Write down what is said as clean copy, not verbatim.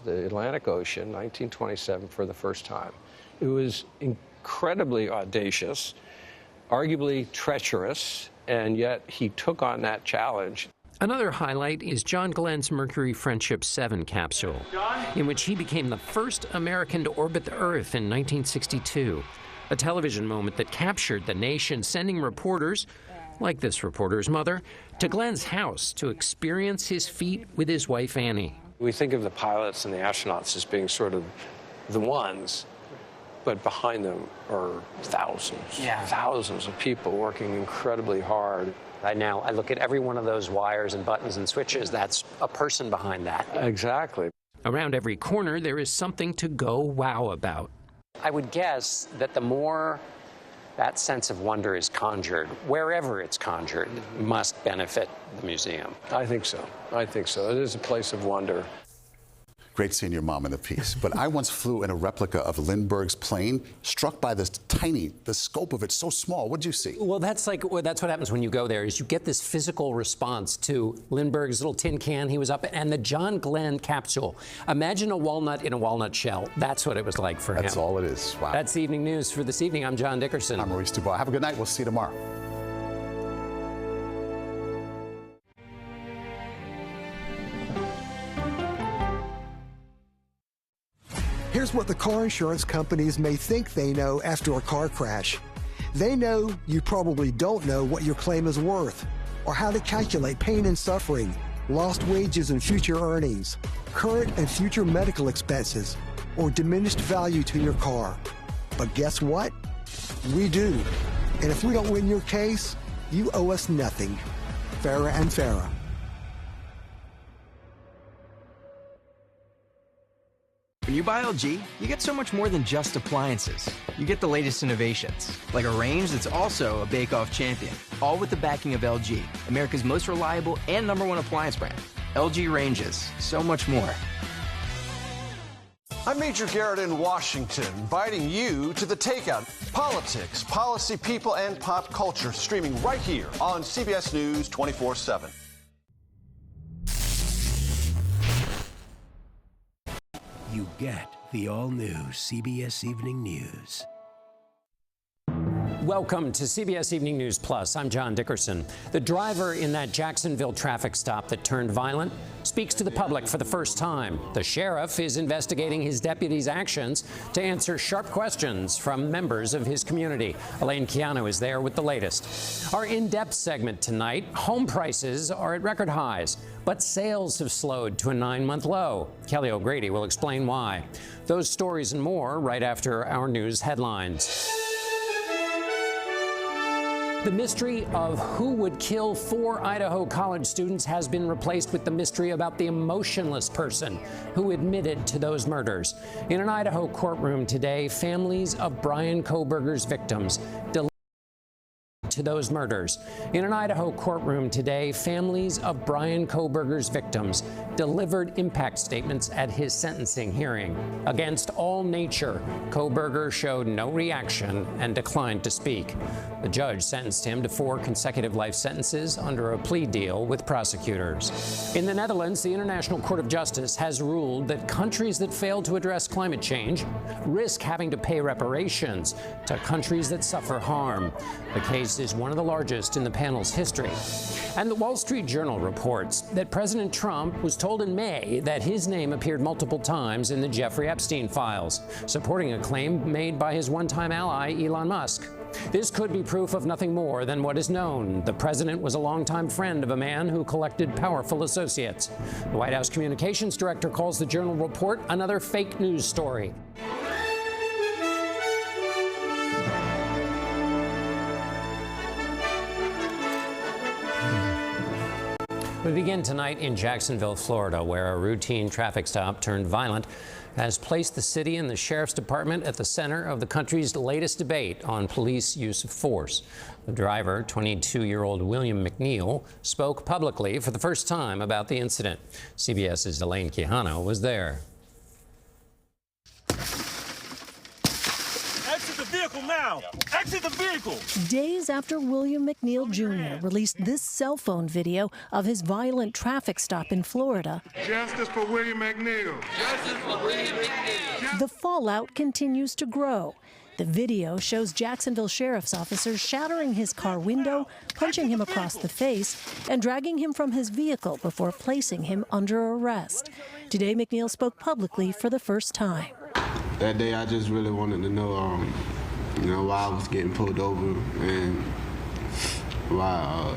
the Atlantic Ocean, 1927, for the first time. It was incredibly audacious, arguably treacherous, and yet he took on that challenge. Another highlight is John Glenn's Mercury Friendship 7 capsule, in which he became the first American to orbit the Earth in 1962. A television moment that captured the nation, sending reporters, like this reporter's mother, to Glenn's house to experience his feat with his wife, Annie. We think of the pilots and the astronauts as being sort of the ones, but behind them are thousands of people working incredibly hard. I look at every one of those wires and buttons and switches. That's a person behind that. Exactly. Around every corner, there is something to go wow about. I would guess that the more that sense of wonder is conjured, wherever it's conjured, must benefit the museum. I think so. It is a place of wonder. Great seeing your mom in the piece. But I once flew in a replica of Lindbergh's plane, struck by the scope of it so small. What did you see? Well, that's what happens when you go there, is you get this physical response to Lindbergh's little tin can he was up in, and the John Glenn capsule. Imagine a walnut in a walnut shell. That's what it was like for him. That's all it is. Wow. That's the evening news for this evening. I'm John Dickerson. I'm Maurice Dubois. Have a good night. We'll see you tomorrow. Here's what the car insurance companies may think they know after a car crash. They know you probably don't know what your claim is worth, or how to calculate pain and suffering, lost wages and future earnings, current and future medical expenses, or diminished value to your car. But guess what? We do. And if we don't win your case, you owe us nothing. Farah and Farah. When you buy LG, you get so much more than just appliances. You get the latest innovations, like a range that's also a bake-off champion, all with the backing of LG, America's most reliable and #1 appliance brand. LG ranges, so much more. I'm Major Garrett in Washington, inviting you to The Takeout. Politics, policy, people, and pop culture, streaming right here on CBS News 24/7. You get the all-new CBS Evening News. Welcome to CBS Evening News Plus. I'm John Dickerson. The driver in that Jacksonville traffic stop that turned violent speaks to the public for the first time. The sheriff is investigating his deputy's actions to answer sharp questions from members of his community. Elaine Keanu is there with the latest. Our in-depth segment tonight, home prices are at record highs, but sales have slowed to a 9-month low. Kelly O'Grady will explain why. Those stories and more right after our news headlines. The mystery of who would kill 4 Idaho college students has been replaced with the mystery about the emotionless person who admitted to those murders. In an Idaho courtroom today, families of Brian Kohberger's victims to those murders. In an Idaho courtroom today, families of Brian Kohberger's victims delivered impact statements at his sentencing hearing. Against all nature, Kohberger showed no reaction and declined to speak. The judge sentenced him to 4 consecutive life sentences under a plea deal with prosecutors. In the Netherlands, the International Court of Justice has ruled that countries that fail to address climate change risk having to pay reparations to countries that suffer harm. The case is one of the largest in the panel's history. And the Wall Street Journal reports that President Trump was told in May that his name appeared multiple times in the Jeffrey Epstein files, supporting a claim made by his one-time ally, Elon Musk. This could be proof of nothing more than what is known. The president was a longtime friend of a man who collected powerful associates. The White House communications director calls the Journal report another fake news story. We begin tonight in Jacksonville, Florida, where a routine traffic stop turned violent has placed the city and the sheriff's department at the center of the country's latest debate on police use of force. The driver, 22-year-old William McNeil, spoke publicly for the first time about the incident. CBS's Elaine Quijano was there. Exit the vehicle now. Exit the vehicle. Days after William McNeil Jr. released this cell phone video of his violent traffic stop in Florida, Justice for William McNeil. Justice for William McNeil. the fallout continues to grow. The video shows Jacksonville sheriff's officers shattering his car window, punching him across the face, and dragging him from his vehicle before placing him under arrest. Today, McNeil spoke publicly for the first time. That day, I just really wanted to know, why I was getting pulled over and why